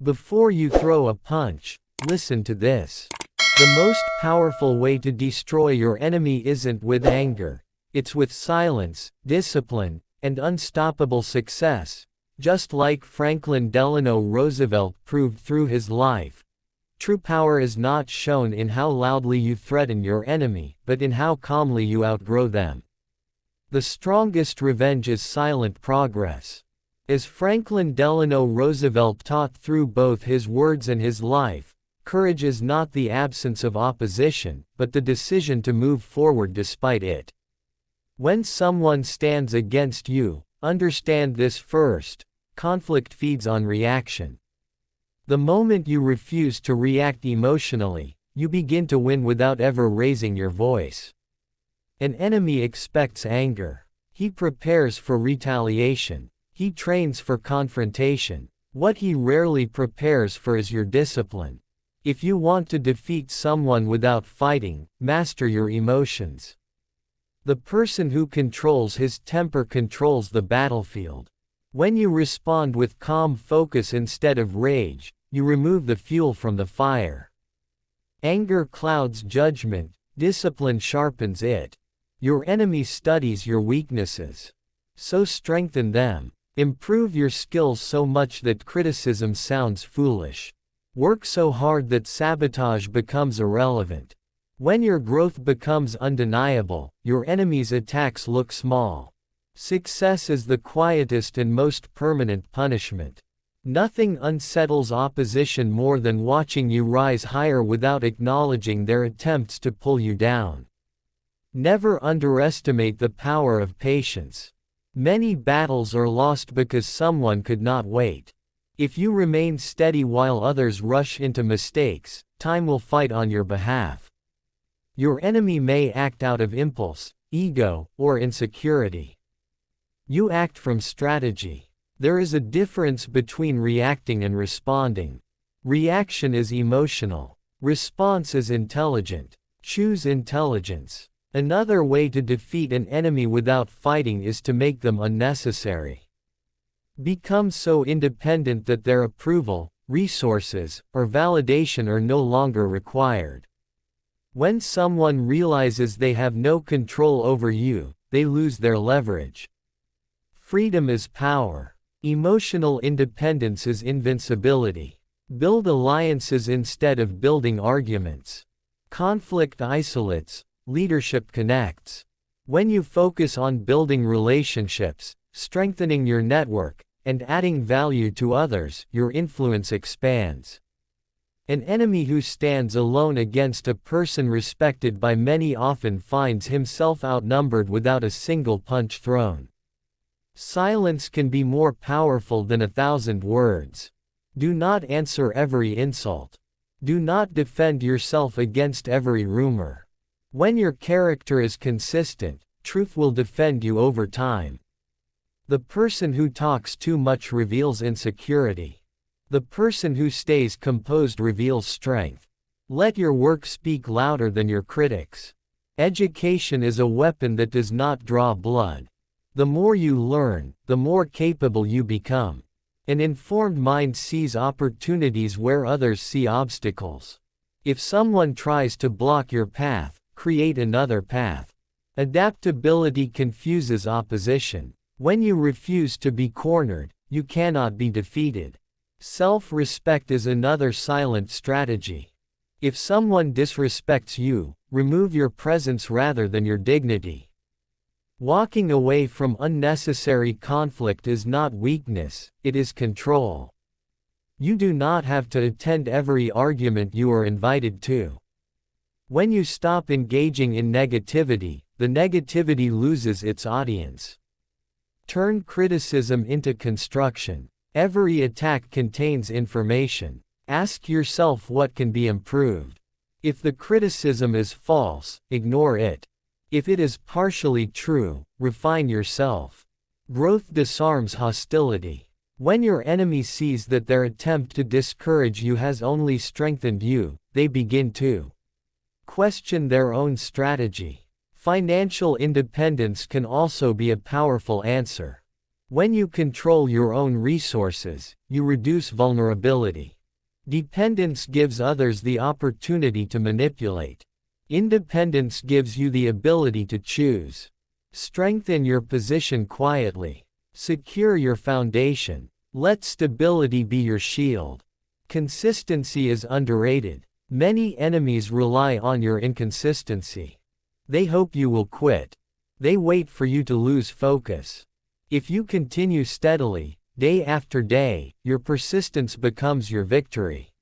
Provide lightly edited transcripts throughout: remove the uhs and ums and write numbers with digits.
Before you throw a punch, listen to this. The most powerful way to destroy your enemy isn't with anger. It's with silence, discipline, and unstoppable success. Just like Franklin Delano Roosevelt proved through his life. True power is not shown in how loudly you threaten your enemy, but in how calmly you outgrow them. The strongest revenge is silent progress. As Franklin Delano Roosevelt taught through both his words and his life, courage is not the absence of opposition, but the decision to move forward despite it. When someone stands against you, understand this first: conflict feeds on reaction. The moment you refuse to react emotionally, you begin to win without ever raising your voice. An enemy expects anger. He prepares for retaliation. He trains for confrontation. What he rarely prepares for is your discipline. If you want to defeat someone without fighting, master your emotions. The person who controls his temper controls the battlefield. When you respond with calm focus instead of rage, you remove the fuel from the fire. Anger clouds judgment, discipline sharpens it. Your enemy studies your weaknesses. So strengthen them. Improve your skills so much that criticism sounds foolish. Work so hard that sabotage becomes irrelevant. When your growth becomes undeniable, your enemy's attacks look small. Success is the quietest and most permanent punishment. Nothing unsettles opposition more than watching you rise higher without acknowledging their attempts to pull you down. Never underestimate the power of patience. Many battles are lost because someone could not wait. If you remain steady while others rush into mistakes, time will fight on your behalf. Your enemy may act out of impulse, ego, or insecurity. You act from strategy. There is a difference between reacting and responding. Reaction is emotional. Response is intelligent. Choose intelligence. Another way to defeat an enemy without fighting is to make them unnecessary. Become so independent that their approval, resources, or validation are no longer required. When someone realizes they have no control over you, they lose their leverage. Freedom is power. Emotional independence is invincibility. Build alliances instead of building arguments. Conflict isolates. Leadership connects. When you focus on building relationships, strengthening your network, and adding value to others, your influence expands. An enemy who stands alone against a person respected by many often finds himself outnumbered without a single punch thrown. Silence can be more powerful than 1,000 words. Do not answer every insult. Do not defend yourself against every rumor. When your character is consistent, truth will defend you over time. The person who talks too much reveals insecurity. The person who stays composed reveals strength. Let your work speak louder than your critics. Education is a weapon that does not draw blood. The more you learn, the more capable you become. An informed mind sees opportunities where others see obstacles. If someone tries to block your path, create another path. Adaptability confuses opposition. When you refuse to be cornered, you cannot be defeated. Self-respect is another silent strategy. If someone disrespects you, remove your presence rather than your dignity. Walking away from unnecessary conflict is not weakness, it is control. You do not have to attend every argument you are invited to. When you stop engaging in negativity, the negativity loses its audience. Turn criticism into construction. Every attack contains information. Ask yourself what can be improved. If the criticism is false, ignore it. If it is partially true, refine yourself. Growth disarms hostility. When your enemy sees that their attempt to discourage you has only strengthened you, they begin to question their own strategy. Financial independence can also be a powerful answer. When you control your own resources, you reduce vulnerability. Dependence gives others the opportunity to manipulate. Independence gives you the ability to choose. Strengthen your position quietly. Secure your foundation. Let stability be your shield. Consistency is underrated. Many enemies rely on your inconsistency. They hope you will quit. They wait for you to lose focus. If you continue steadily, day after day, your persistence becomes your victory.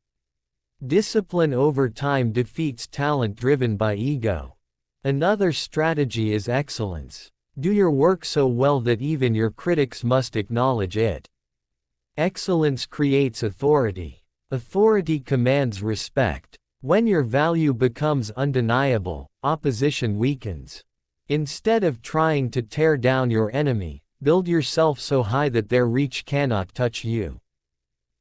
Discipline over time defeats talent driven by ego. Another strategy is excellence. Do your work so well that even your critics must acknowledge it. Excellence creates authority. Authority commands respect. When your value becomes undeniable, opposition weakens. Instead of trying to tear down your enemy, build yourself so high that their reach cannot touch you.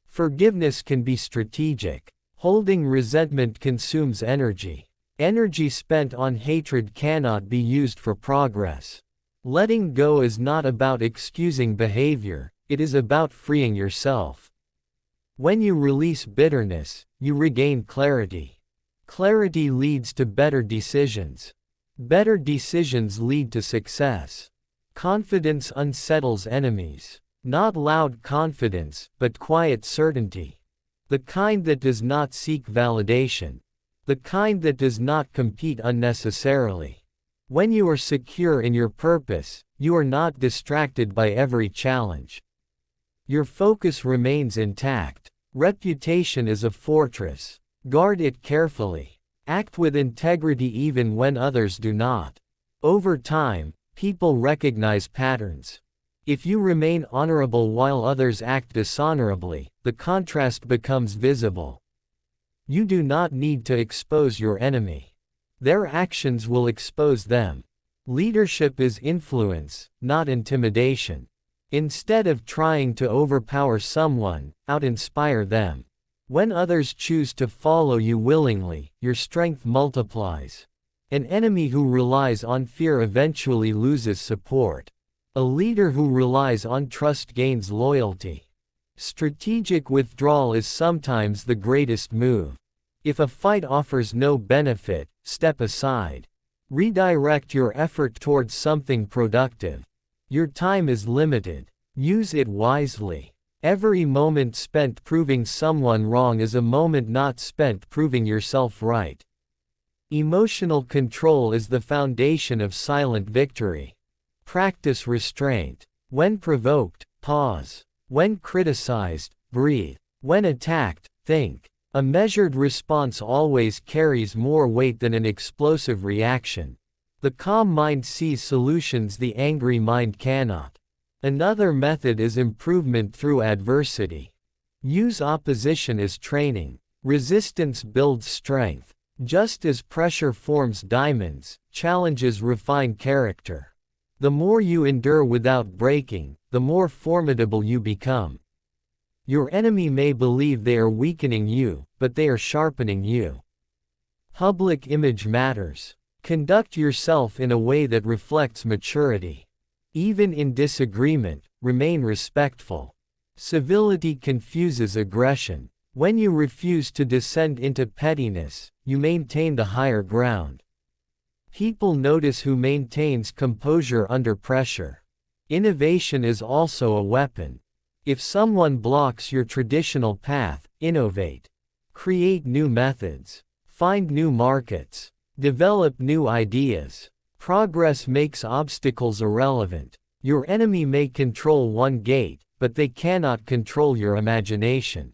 Forgiveness can be strategic. Holding resentment consumes energy. Energy spent on hatred cannot be used for progress. Letting go is not about excusing behavior, it is about freeing yourself. When you release bitterness, you regain clarity. Clarity leads to better decisions. Better decisions lead to success. Confidence unsettles enemies. Not loud confidence, but quiet certainty. The kind that does not seek validation. The kind that does not compete unnecessarily. When you are secure in your purpose, you are not distracted by every challenge. Your focus remains intact. Reputation is a fortress. Guard it carefully. Act with integrity even when others do not. Over time, people recognize patterns. If you remain honorable while others act dishonorably, the contrast becomes visible. You do not need to expose your enemy. Their actions will expose them. Leadership is influence, not intimidation. Instead of trying to overpower someone, out-inspire them. When others choose to follow you willingly, your strength multiplies. An enemy who relies on fear eventually loses support. A leader who relies on trust gains loyalty. Strategic withdrawal is sometimes the greatest move. If a fight offers no benefit, step aside. Redirect your effort towards something productive. Your time is limited. Use it wisely. Every moment spent proving someone wrong is a moment not spent proving yourself right. Emotional control is the foundation of silent victory. Practice restraint. When provoked, pause. When criticized, breathe. When attacked, think. A measured response always carries more weight than an explosive reaction. The calm mind sees solutions the angry mind cannot. Another method is improvement through adversity. Use opposition as training. Resistance builds strength. Just as pressure forms diamonds, challenges refine character. The more you endure without breaking, the more formidable you become. Your enemy may believe they are weakening you, but they are sharpening you. Public image matters. Conduct yourself in a way that reflects maturity. Even in disagreement, remain respectful. Civility confuses aggression. When you refuse to descend into pettiness, you maintain the higher ground. People notice who maintains composure under pressure. Innovation is also a weapon. If someone blocks your traditional path, innovate. Create new methods. Find new markets. Develop new ideas. Progress makes obstacles irrelevant. Your enemy may control one gate, but they cannot control your imagination.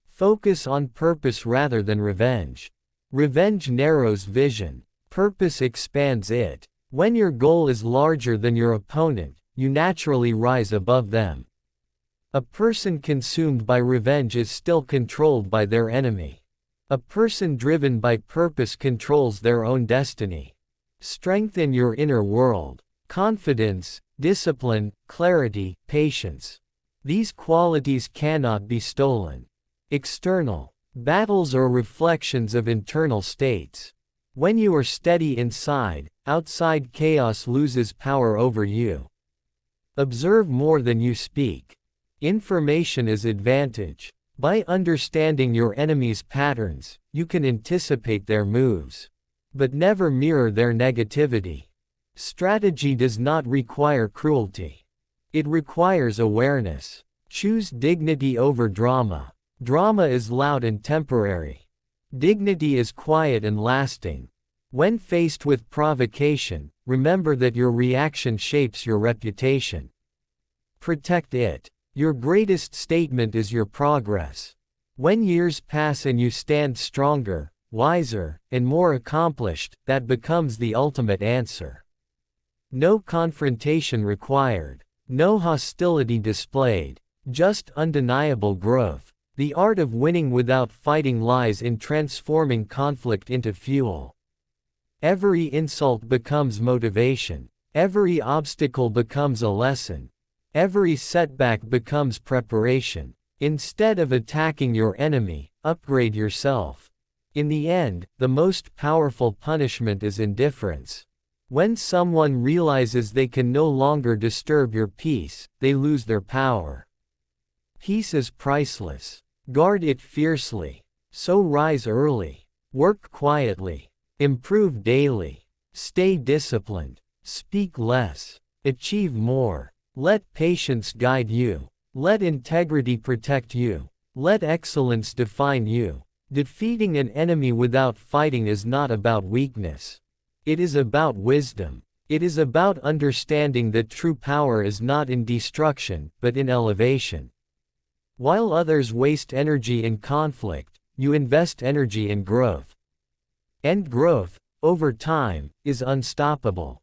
Focus on purpose rather than revenge. Revenge narrows vision. Purpose expands it. When your goal is larger than your opponent, you naturally rise above them. A person consumed by revenge is still controlled by their enemy. A person driven by purpose controls their own destiny. Strengthen your inner world. Confidence, discipline, clarity, patience. These qualities cannot be stolen. External battles are reflections of internal states. When you are steady inside, outside chaos loses power over you. Observe more than you speak. Information is advantage. By understanding your enemy's patterns, you can anticipate their moves. But never mirror their negativity. Strategy does not require cruelty. It requires awareness. Choose dignity over drama. Drama is loud and temporary. Dignity is quiet and lasting. When faced with provocation, remember that your reaction shapes your reputation. Protect it. Your greatest statement is your progress. When years pass and you stand stronger, wiser, and more accomplished, that becomes the ultimate answer. No confrontation required. No hostility displayed. Just undeniable growth. The art of winning without fighting lies in transforming conflict into fuel. Every insult becomes motivation. Every obstacle becomes a lesson. Every setback becomes preparation. Instead of attacking your enemy, upgrade yourself. In the end, the most powerful punishment is indifference. When someone realizes they can no longer disturb your peace, they lose their power. Peace is priceless. Guard it fiercely. So rise early. Work quietly. Improve daily. Stay disciplined. Speak less. Achieve more. Let patience guide you. Let integrity protect you. Let excellence define you. Defeating an enemy without fighting is not about weakness. It is about wisdom. It is about understanding that true power is not in destruction, but in elevation. While others waste energy in conflict, you invest energy in growth. And growth, over time, is unstoppable.